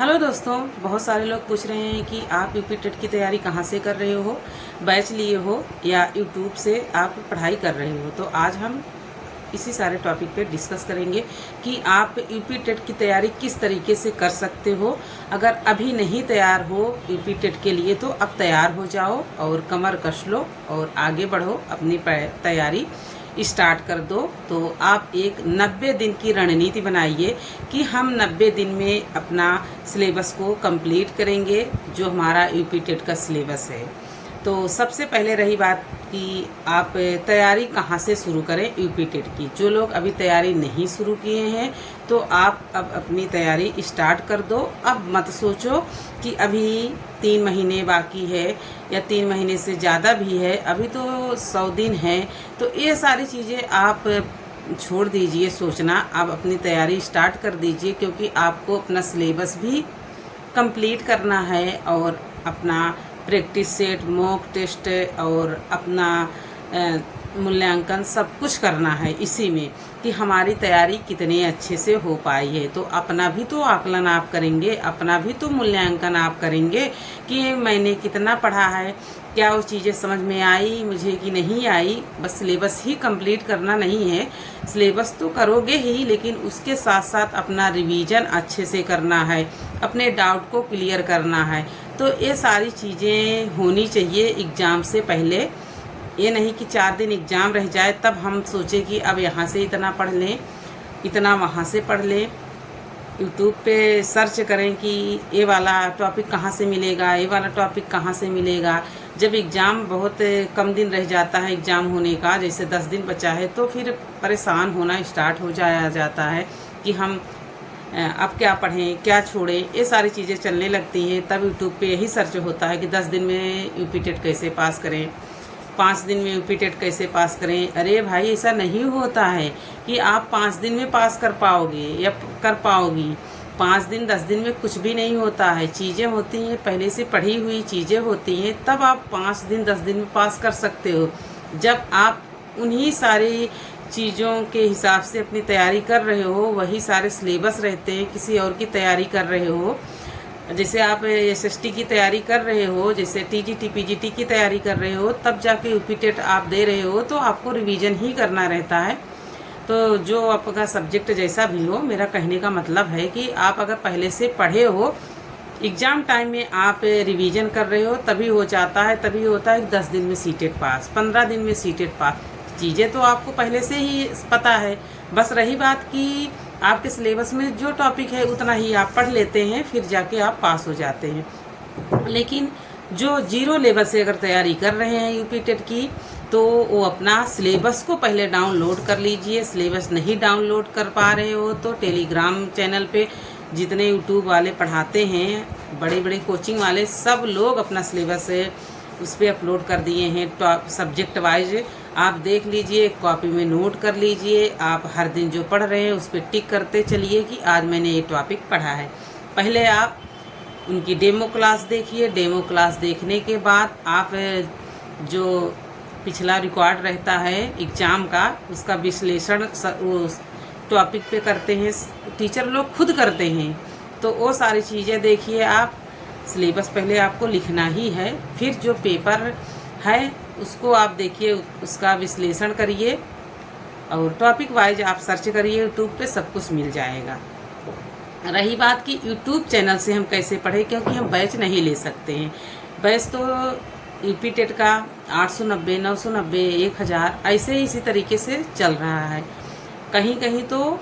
Hello दोस्तों, बहुत सारे लोग पूछ रहे हैं कि आप यूपी टेट की तैयारी कहाँ से कर रहे हो, बैच लिए हो या यूट्यूब से आप पढ़ाई कर रहे हो। तो आज हम इसी सारे टॉपिक पे डिस्कस करेंगे कि आप यूपी टेट की तैयारी किस तरीके से कर सकते हो। अगर अभी नहीं तैयार हो यूपी टेट के लिए तो अब तैयार हो जाओ और कमर कस लो और आगे बढ़ो, अपनी तैयारी स्टार्ट कर दो। तो आप एक 90 दिन की रणनीति बनाइए कि हम 90 दिन में अपना सिलेबस को कंप्लीट करेंगे, जो हमारा यूपी टेट का सिलेबस है। तो सबसे पहले रही बात कि आप तैयारी कहाँ से शुरू करें यूपी टेट की। जो लोग अभी तैयारी नहीं शुरू किए हैं तो आप अब अपनी तैयारी स्टार्ट कर दो। अब मत सोचो कि अभी 3 महीने बाकी है या 3 महीने से ज़्यादा भी है, अभी तो 100 दिन है। तो ये सारी चीज़ें आप छोड़ दीजिए सोचना, आप अपनी तैयारी स्टार्ट कर दीजिए, क्योंकि आपको अपना सिलेबस भी कंप्लीट करना है और अपना प्रैक्टिस सेट, मॉक टेस्ट और अपना मूल्यांकन सब कुछ करना है इसी में कि हमारी तैयारी कितने अच्छे से हो पाई है। तो अपना भी तो आकलन आप करेंगे, अपना भी तो मूल्यांकन आप करेंगे कि मैंने कितना पढ़ा है, क्या वो चीज़ें समझ में आई मुझे कि नहीं आई। बस सिलेबस ही कंप्लीट करना नहीं है, सिलेबस तो करोगे ही, लेकिन उसके साथ साथ अपना रिवीजन अच्छे से करना है, अपने डाउट को क्लियर करना है। तो ये सारी चीज़ें होनी चाहिए एग्ज़ाम से पहले। ये नहीं कि 4 दिन एग्ज़ाम रह जाए तब हम सोचें कि अब यहाँ से इतना पढ़ लें, इतना वहाँ से पढ़ लें। यूट्यूब पे सर्च करें कि ये वाला टॉपिक कहाँ से मिलेगा, ये वाला टॉपिक कहाँ से मिलेगा। जब एग्ज़ाम बहुत कम दिन रह जाता है एग्ज़ाम होने का, जैसे 10 दिन बचा है, तो फिर परेशान होना स्टार्ट हो जाता है कि हम अब क्या पढ़ें क्या छोड़ें, ये सारी चीज़ें चलने लगती हैं। तब यूट्यूब पे यही सर्च होता है कि 10 दिन में यूपी टेट कैसे पास करें, 5 दिन में यूपी टेट कैसे पास करें। अरे भाई, ऐसा नहीं होता है कि आप 5 दिन में पास कर पाओगे या कर पाओगी। 5 दिन 10 दिन में कुछ भी नहीं होता है, चीज़ें होती हैं पहले से पढ़ी हुई चीज़ें होती हैं, तब आप 5 दिन 10 दिन में पास कर सकते हो। जब आप उन्हीं सारी चीज़ों के हिसाब से अपनी तैयारी कर रहे हो, वही सारे सिलेबस रहते हैं, किसी और की तैयारी कर रहे हो, जैसे आप एसएसटी की तैयारी कर रहे हो, जैसे टीजीटी पीजीटी की तैयारी कर रहे हो, तब जाके यूपी टेट आप दे रहे हो, तो आपको रिवीजन ही करना रहता है। तो जो आपका सब्जेक्ट जैसा भी हो, मेरा कहने का मतलब है कि आप अगर पहले से पढ़े हो, एग्ज़ाम टाइम में आप रिवीजन कर रहे हो, तभी हो जाता है, तभी होता है 10 दिन में सीटेट पास, 15 दिन में सीटेट पास। चीज़ें तो आपको पहले से ही पता है, बस रही बात कि आपके सिलेबस में जो टॉपिक है उतना ही आप पढ़ लेते हैं, फिर जाके आप पास हो जाते हैं। लेकिन जो जीरो लेवल से अगर तैयारी कर रहे हैं यूपी टेट की, तो वो अपना सिलेबस को पहले डाउनलोड कर लीजिए। सिलेबस नहीं डाउनलोड कर पा रहे हो तो टेलीग्राम चैनल पे जितने यूट्यूब वाले पढ़ाते हैं, बड़े बड़े कोचिंग वाले, सब लोग अपना सिलेबस उस पर अपलोड कर दिए हैं सब्जेक्ट वाइज। आप देख लीजिए, कॉपी में नोट कर लीजिए, आप हर दिन जो पढ़ रहे हैं उस पर टिक करते चलिए कि आज मैंने ये टॉपिक पढ़ा है। पहले आप उनकी डेमो क्लास देखिए, डेमो क्लास देखने के बाद आप जो पिछला रिकॉर्ड रहता है एग्ज़ाम का, उसका विश्लेषण उस टॉपिक पे करते हैं, टीचर लोग खुद करते हैं। तो वो सारी चीज़ें देखिए आप। सिलेबस पहले आपको लिखना ही है, फिर जो पेपर है उसको आप देखिए, उसका विश्लेषण करिए और टॉपिक वाइज आप सर्च करिए, यूट्यूब पे सब कुछ मिल जाएगा। रही बात कि यूट्यूब चैनल से हम कैसे पढ़ें, क्योंकि हम बैच नहीं ले सकते हैं। बैच तो यूपी टेट का 890, 990, 1000 ऐसे ही इसी तरीके से चल रहा है। कहीं कहीं तो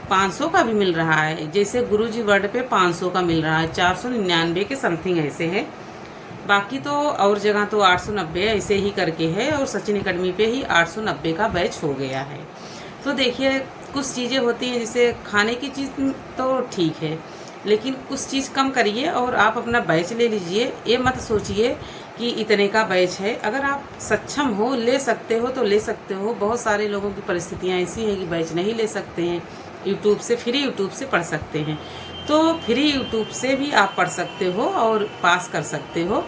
500 का भी मिल रहा है, जैसे गुरुजी वर्ड पे 500 का मिल रहा है, 499 के समथिंग ऐसे है। बाकी तो और जगह तो 890 ऐसे ही करके है, और सचिन एकेडमी पे ही 890 का बैच हो गया है। तो देखिए, कुछ चीज़ें होती हैं, जैसे खाने की चीज़ तो ठीक है, लेकिन कुछ चीज़ कम करिए और आप अपना बैच ले लीजिए। ये मत सोचिए कि इतने का बैच है, अगर आप सक्षम हो, ले सकते हो तो ले सकते हो। बहुत सारे लोगों की परिस्थितियाँ ऐसी हैं कि बैच नहीं ले सकते हैं, यूट्यूब से फ्री यूट्यूब से पढ़ सकते हैं। तो फ्री यूट्यूब से भी आप पढ़ सकते हो और पास कर सकते हो।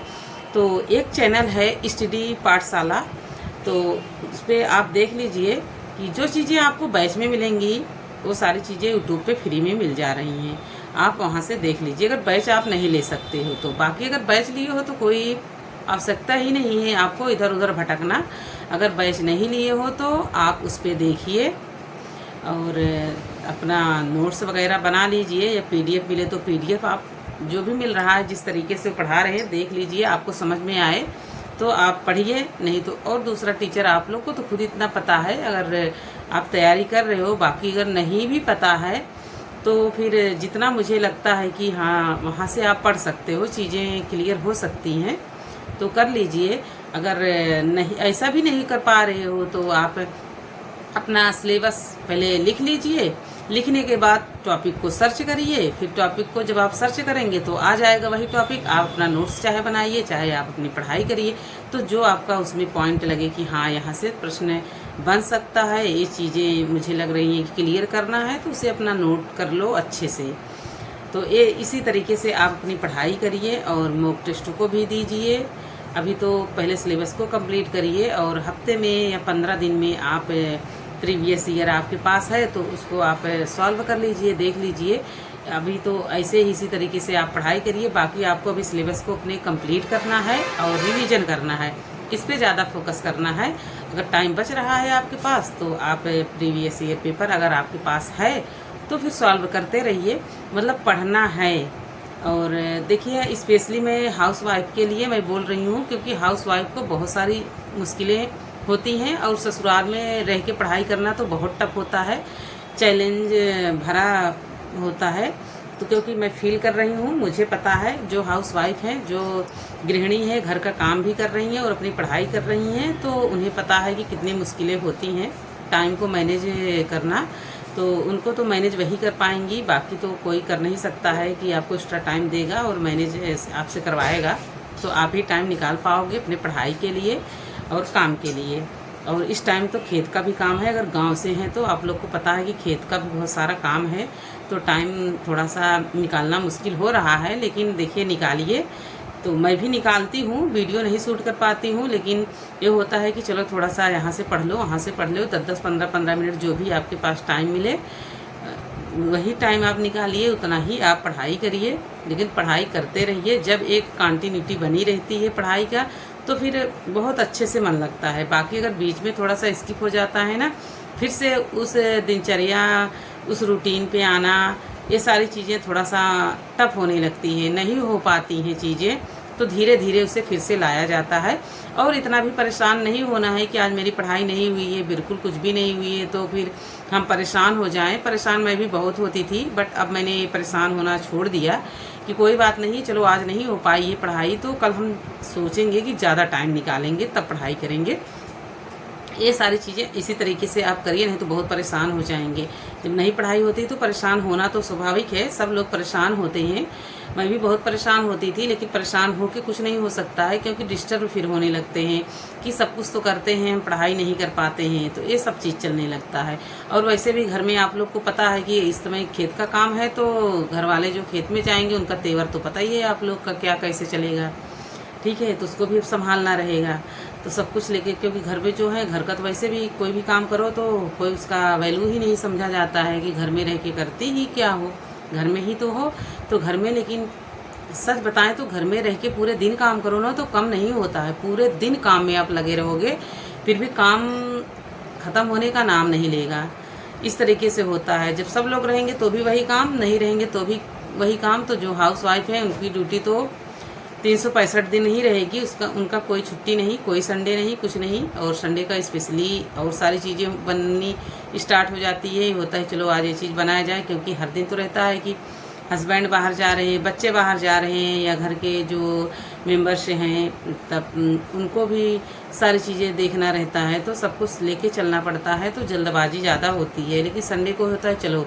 तो एक चैनल है स्टडी पाठशाला, तो उस पर आप देख लीजिए कि जो चीज़ें आपको बैच में मिलेंगी वो सारी चीज़ें यूट्यूब पे फ्री में मिल जा रही हैं। आप वहाँ से देख लीजिए, अगर बैच आप नहीं ले सकते हो तो। बाकी अगर बैच लिए हो तो कोई आवश्यकता ही नहीं है आपको इधर उधर भटकना। अगर बैच नहीं लिए हो तो आप उस पर देखिए और अपना नोट्स वगैरह बना लीजिए, या पीडीएफ मिले तो पीडीएफ आप जो भी मिल रहा है जिस तरीके से पढ़ा रहे हैं देख लीजिए, आपको समझ में आए तो आप पढ़िए, नहीं तो और दूसरा टीचर आप लोग को तो खुद इतना पता है, अगर आप तैयारी कर रहे हो। बाकी अगर नहीं भी पता है तो फिर जितना मुझे लगता है कि हाँ वहाँ से आप पढ़ सकते हो, चीज़ें क्लियर हो सकती हैं तो कर लीजिए। अगर नहीं ऐसा भी नहीं कर पा रहे हो तो आप अपना सिलेबस पहले लिख लीजिए, लिखने के बाद टॉपिक को सर्च करिए, फिर टॉपिक को जब आप सर्च करेंगे तो आ जाएगा वही टॉपिक। आप अपना नोट्स चाहे बनाइए चाहे आप अपनी पढ़ाई करिए, तो जो आपका उसमें पॉइंट लगे कि हाँ यहाँ से प्रश्न बन सकता है, ये चीज़ें मुझे लग रही हैं कि क्लियर करना है, तो उसे अपना नोट कर लो अच्छे से। तो ये इसी तरीके से आप अपनी पढ़ाई करिए और मॉक टेस्ट को भी दीजिए। अभी तो पहले सिलेबस को कंप्लीट करिए और हफ्ते में या 15 दिन में आप प्रीवियस ईयर आपके पास है तो उसको आप सॉल्व कर लीजिए, देख लीजिए। अभी तो ऐसे ही इसी तरीके से आप पढ़ाई करिए। बाकी आपको अभी सिलेबस को अपने कंप्लीट करना है और रिवीजन करना है, इस पे ज़्यादा फोकस करना है। अगर टाइम बच रहा है आपके पास तो आप प्रीवियस ईयर पेपर अगर आपके पास है तो फिर सॉल्व करते रहिए, मतलब पढ़ना है। और देखिए स्पेशली मैं हाउस वाइफ के लिए मैं बोल रही हूँ, क्योंकि हाउस वाइफ को बहुत सारी मुश्किलें होती हैं और ससुराल में रह के पढ़ाई करना तो बहुत टफ होता है, चैलेंज भरा होता है। तो क्योंकि मैं फील कर रही हूँ, मुझे पता है, जो हाउस वाइफ हैं, जो गृहिणी है, घर का काम भी कर रही हैं और अपनी पढ़ाई कर रही हैं, तो उन्हें पता है कि कितनी मुश्किलें होती हैं टाइम को मैनेज करना। तो उनको तो मैनेज वही कर पाएंगी, बाकी तो कोई कर नहीं सकता है कि आपको एक्स्ट्रा टाइम देगा और मैनेज आपसे करवाएगा। तो आप ही टाइम निकाल पाओगे अपने पढ़ाई के लिए और काम के लिए। और इस टाइम तो खेत का भी काम है, अगर गांव से हैं तो आप लोग को पता है कि खेत का भी बहुत सारा काम है, तो टाइम थोड़ा सा निकालना मुश्किल हो रहा है, लेकिन देखिए निकालिए। तो मैं भी निकालती हूँ, वीडियो नहीं शूट कर पाती हूँ, लेकिन ये होता है कि चलो थोड़ा सा यहाँ से पढ़ लो वहाँ से पढ़ लो, 10-10 15-15 मिनट जो भी आपके पास टाइम मिले वही टाइम आप निकालिए, उतना ही आप पढ़ाई करिए। लेकिन पढ़ाई करते रहिए, जब एक कंटिन्यूटी बनी रहती है पढ़ाई का तो फिर बहुत अच्छे से मन लगता है। बाकी अगर बीच में थोड़ा सा स्किप हो जाता है ना, फिर से उस दिनचर्या उस रूटीन पे आना, ये सारी चीज़ें थोड़ा सा टफ होने लगती हैं, नहीं हो पाती हैं चीज़ें, तो धीरे धीरे उसे फिर से लाया जाता है। और इतना भी परेशान नहीं होना है कि आज मेरी पढ़ाई नहीं हुई है, बिल्कुल कुछ भी नहीं हुई है तो फिर हम परेशान हो जाएं। परेशान मैं भी बहुत होती थी, बट अब मैंने परेशान होना छोड़ दिया कि कोई बात नहीं, चलो आज नहीं हो पाई है पढ़ाई तो कल हम सोचेंगे कि ज़्यादा टाइम निकालेंगे तब पढ़ाई करेंगे। ये सारी चीज़ें इसी तरीके से आप करिए, नहीं तो बहुत परेशान हो जाएंगे। जब नहीं पढ़ाई होती तो परेशान होना तो स्वाभाविक है, सब लोग परेशान होते हैं, मैं भी बहुत परेशान होती थी। लेकिन परेशान होकर कुछ नहीं हो सकता है, क्योंकि डिस्टर्ब फिर होने लगते हैं कि सब कुछ तो करते हैं, हम पढ़ाई नहीं कर पाते हैं, तो ये सब चीज़ चलने लगता है। और वैसे भी घर में आप लोग को पता है कि इस समय खेत का काम है, तो घर वाले जो खेत में जाएंगे उनका तेवर तो पता ही है आप लोग का क्या कैसे चलेगा, ठीक है। तो उसको भी संभालना रहेगा, तो सब कुछ लेके, क्योंकि घर में जो है, घर का तो वैसे भी कोई भी काम करो तो कोई उसका वैल्यू ही नहीं समझा जाता है कि घर में रह के करती ही क्या हो, घर में ही तो हो। तो घर में, लेकिन सच बताएं तो घर में रह के पूरे दिन काम करो ना तो कम नहीं होता है, पूरे दिन काम में आप लगे रहोगे फिर भी काम ख़त्म होने का नाम नहीं लेगा। इस तरीके से होता है, जब सब लोग रहेंगे तो भी वही काम, नहीं रहेंगे तो भी वही काम। तो जो हाउस वाइफ है उनकी ड्यूटी तो 365 दिन ही रहेगी, उसका उनका कोई छुट्टी नहीं, कोई संडे नहीं, कुछ नहीं। और संडे का स्पेशली और सारी चीज़ें बननी स्टार्ट हो जाती है, होता है चलो आज ये चीज़ बनाया जाए, क्योंकि हर दिन तो रहता है कि हस्बैंड बाहर जा रहे हैं, बच्चे बाहर जा रहे हैं, या घर के जो मेंबर्स हैं तब उनको भी सारी चीज़ें देखना रहता है, तो सब कुछ लेके चलना पड़ता है, तो जल्दबाजी ज़्यादा होती है। लेकिन संडे को होता है चलो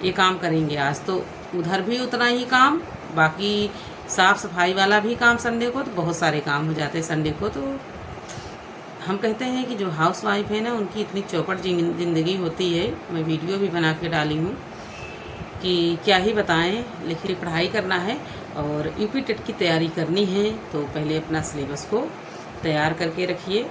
ये काम करेंगे आज, तो उधर भी उतना ही काम, बाकी साफ़ सफाई वाला भी काम संडे को, तो बहुत सारे काम हो जाते हैं संडे को। तो हम कहते हैं कि जो हाउस वाइफ है ना, उनकी इतनी चौपट ज़िंदगी होती है। मैं वीडियो भी बना के डाली हूँ कि क्या ही बताएं, लेकिन पढ़ाई करना है और यूपी टेट की तैयारी करनी है तो पहले अपना सिलेबस को तैयार करके रखिए।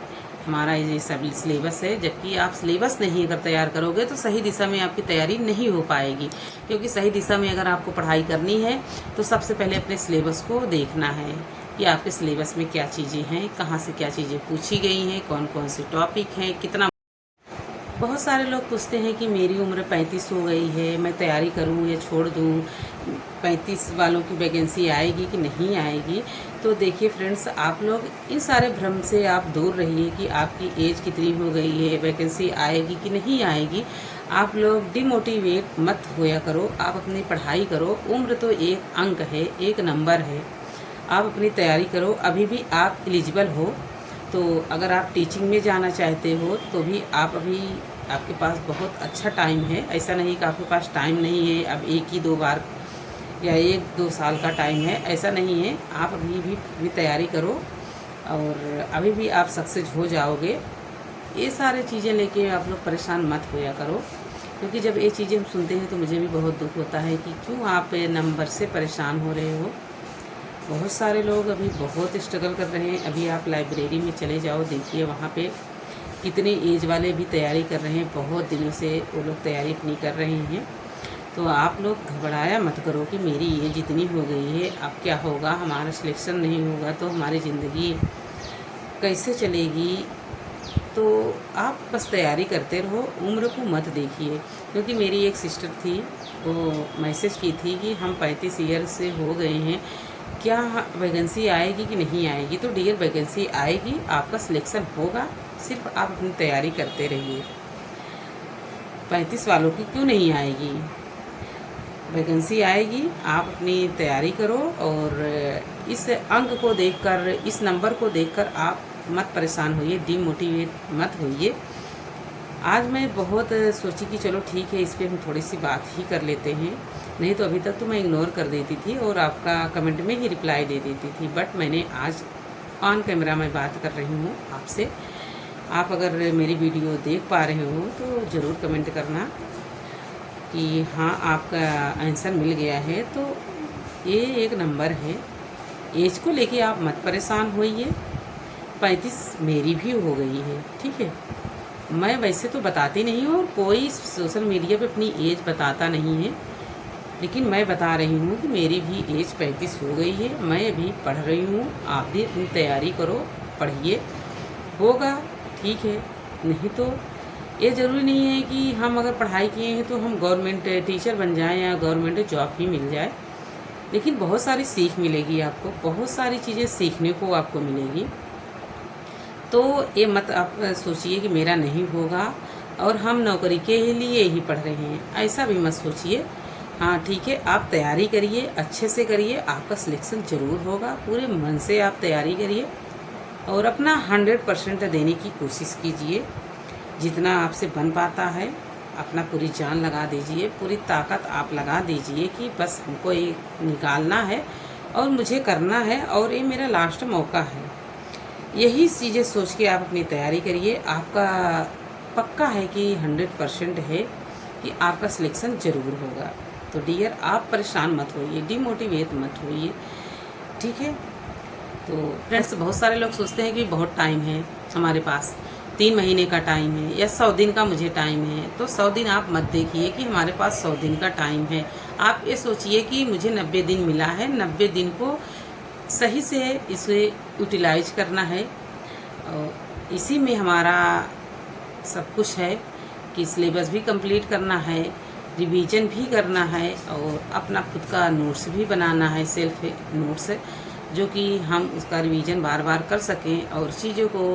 हमारा ये सब सिलेबस है। जबकि आप सिलेबस नहीं अगर तैयार करोगे तो सही दिशा में आपकी तैयारी नहीं हो पाएगी, क्योंकि सही दिशा में अगर आपको पढ़ाई करनी है तो सबसे पहले अपने सिलेबस को देखना है कि आपके सिलेबस में क्या चीज़ें हैं, कहाँ से क्या चीज़ें पूछी गई हैं, कौन कौन से टॉपिक हैं, कितना। बहुत सारे लोग पूछते हैं कि मेरी उम्र 35 हो गई है, मैं तैयारी करूं या छोड़ दूं, 35 वालों की वैकेंसी आएगी कि नहीं आएगी। तो देखिए फ्रेंड्स, आप लोग इन सारे भ्रम से आप दूर रहिए कि आपकी एज कितनी हो गई है, वैकेंसी आएगी कि नहीं आएगी। आप लोग डिमोटिवेट मत होया करो, आप अपनी पढ़ाई करो। उम्र तो एक अंक है, एक नंबर है। आप अपनी तैयारी करो। अभी भी आप एलिजिबल हो, तो अगर आप टीचिंग में जाना चाहते हो तो भी आप अभी आपके पास बहुत अच्छा टाइम है। ऐसा नहीं कि आपके पास टाइम नहीं है, अब 1 ही 2 बार या 1-2 साल का टाइम है, ऐसा नहीं है। आप अभी भी तैयारी करो और अभी भी आप सक्सेस हो जाओगे। ये सारे चीज़ें लेके आप लोग परेशान मत होया करो, क्योंकि जब ये चीज़ें हम सुनते हैं तो मुझे भी बहुत दुख होता है कि क्यों आप नंबर से परेशान हो रहे हो। बहुत सारे लोग अभी बहुत स्ट्रगल कर रहे हैं। अभी आप लाइब्रेरी में चले जाओ, देखिए वहाँ पे कितने एज वाले भी तैयारी कर रहे हैं, बहुत दिनों से वो लोग तैयारी अपनी कर रहे हैं। तो आप लोग घबराया मत करो कि मेरी एज इतनी हो गई है, अब क्या होगा, हमारा सिलेक्शन नहीं होगा तो हमारी ज़िंदगी कैसे चलेगी। तो आप बस तैयारी करते रहो, उम्र को मत देखिए। क्योंकि मेरी एक सिस्टर थी, वो मैसेज की थी कि हम 35 ईयर से हो गए हैं, क्या वैकेंसी आएगी कि नहीं आएगी। तो डियर, वैकेंसी आएगी, आपका सिलेक्शन होगा, सिर्फ आप अपनी तैयारी करते रहिए। 35 वालों की क्यों नहीं आएगी, वैकेंसी आएगी, आप अपनी तैयारी करो। और इस अंक को देखकर, इस नंबर को देखकर आप मत परेशान होइए, डिमोटिवेट मत होइए। आज मैं बहुत सोची कि चलो ठीक है, इस पर हम थोड़ी सी बात ही कर लेते हैं। नहीं तो अभी तक तो मैं इग्नोर कर देती थी और आपका कमेंट में ही रिप्लाई दे देती थी, बट मैंने आज ऑन कैमरा में बात कर रही हूँ आपसे। आप अगर मेरी वीडियो देख पा रहे हो तो ज़रूर कमेंट करना कि हाँ, आपका आंसर मिल गया है। तो ये एक नंबर है, एज को लेके आप मत परेशान होइए। 35 मेरी भी हो गई है, ठीक है। मैं वैसे तो बताती नहीं हूँ और कोई सोशल मीडिया पे अपनी एज बताता नहीं है, लेकिन मैं बता रही हूँ कि मेरी भी एज 35 हो गई है। मैं अभी पढ़ रही हूँ, आप भी अपनी तैयारी करो, पढ़िए, होगा ठीक है। नहीं तो ये ज़रूरी नहीं है कि हम अगर पढ़ाई किए हैं तो हम गवर्नमेंट टीचर बन जाएं या गवर्नमेंट जॉब ही मिल जाए, लेकिन बहुत सारी सीख मिलेगी आपको, बहुत सारी चीज़ें सीखने को आपको मिलेगी। तो ये मत आप सोचिए कि मेरा नहीं होगा और हम नौकरी के लिए ही पढ़ रहे हैं, ऐसा भी मत सोचिए। हाँ ठीक है, आप तैयारी करिए, अच्छे से करिए, आपका सिलेक्शन ज़रूर होगा। पूरे मन से आप तैयारी करिए और अपना 100% देने की कोशिश कीजिए। जितना आपसे बन पाता है अपना पूरी जान लगा दीजिए, पूरी ताकत आप लगा दीजिए कि बस हमको ये निकालना है और मुझे करना है और ये मेरा लास्ट मौका है। यही चीज़ें सोच के आप अपनी तैयारी करिए। आपका पक्का है कि 100% है कि आपका सिलेक्शन ज़रूर होगा। तो डियर, आप परेशान मत होइए, डिमोटिवेट मत होइए, ठीक है। तो फ्रेंड्स, बहुत सारे लोग सोचते हैं कि बहुत टाइम है हमारे पास, 3 महीने का टाइम है या 100 दिन का मुझे टाइम है। तो 100 दिन आप मत देखिए कि हमारे पास 100 दिन का टाइम है। आप ये सोचिए कि मुझे 90 दिन मिला है, 90 दिन को सही से इसे यूटिलाइज करना है। और इसी में हमारा सब कुछ है कि सिलेबस भी कंप्लीट करना है, रिवीजन भी करना है और अपना खुद का नोट्स भी बनाना है, सेल्फ नोट्स, जो कि हम उसका रिवीजन बार बार कर सकें और चीज़ों को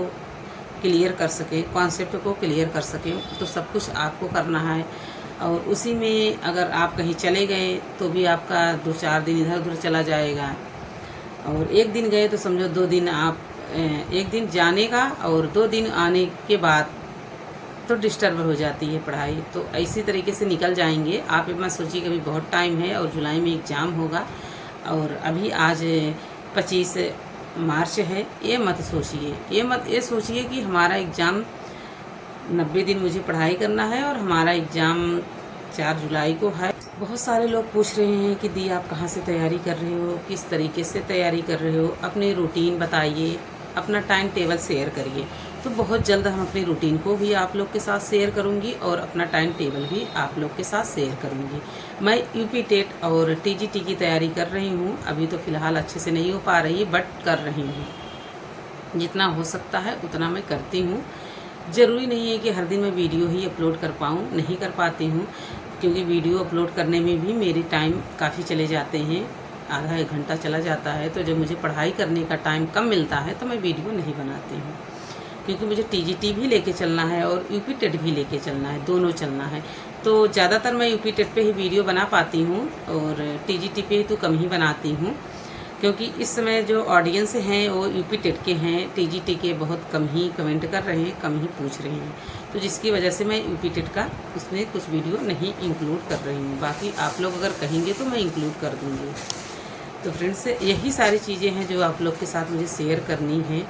क्लियर कर सकें, कॉन्सेप्ट को क्लियर कर सकें। तो सब कुछ आपको करना है। और उसी में अगर आप कहीं चले गए तो भी आपका 2-4 दिन इधर उधर चला जाएगा। और 1 दिन गए तो समझो 2 दिन आप 1 दिन जाने का और 2 दिन आने के बाद तो डिस्टर्ब हो जाती है पढ़ाई। तो इसी तरीके से निकल जाएंगे। आप मत सोचिए कि अभी बहुत टाइम है और जुलाई में एग्ज़ाम होगा और अभी आज 25 मार्च है, ये मत सोचिए। ये सोचिए कि हमारा एग्ज़ाम 90 दिन मुझे पढ़ाई करना है और हमारा एग्ज़ाम 4 जुलाई को है। बहुत सारे लोग पूछ रहे हैं कि दी, आप कहाँ से तैयारी कर रहे हो, किस तरीके से तैयारी कर रहे हो, अपनी रूटीन बताइए, अपना टाइम टेबल शेयर करिए। तो बहुत जल्द हम अपनी रूटीन को भी आप लोग के साथ शेयर करूंगी और अपना टाइम टेबल भी आप लोग के साथ शेयर करूंगी। मैं यूपी टेट और टीजीटी की तैयारी कर रही हूँ। अभी तो फ़िलहाल अच्छे से नहीं हो पा रही, बट कर रही हूँ। जितना हो सकता है उतना मैं करती हूँ। ज़रूरी नहीं है कि हर दिन मैं वीडियो ही अपलोड कर पाऊँ, नहीं कर पाती हूँ, क्योंकि वीडियो अपलोड करने में भी मेरी टाइम काफ़ी चले जाते हैं, आधा एक घंटा चला जाता है। तो जब मुझे पढ़ाई करने का टाइम कम मिलता है तो मैं वीडियो नहीं बनाती हूँ, क्योंकि मुझे टीजीटी भी लेके चलना है और यूपी टेट भी लेके चलना है, दोनों चलना है। तो ज़्यादातर मैं यूपी टेट पे ही वीडियो बना पाती हूँ और टीजीटी पे तो कम ही बनाती हूँ, क्योंकि इस समय जो ऑडियंस हैं वो यूपी टेट के हैं, टीजीटी के बहुत कम ही कमेंट कर रहे हैं, कम ही पूछ रहे हैं। तो जिसकी वजह से मैं यूपी टेट का उसमें कुछ वीडियो नहीं इंक्लूड कर रही हूँ। बाकी आप लोग अगर कहेंगे तो मैं इंक्लूड कर दूँगी। तो फ्रेंड्स, यही सारी चीज़ें हैं जो आप लोग के साथ मुझे शेयर करनी है।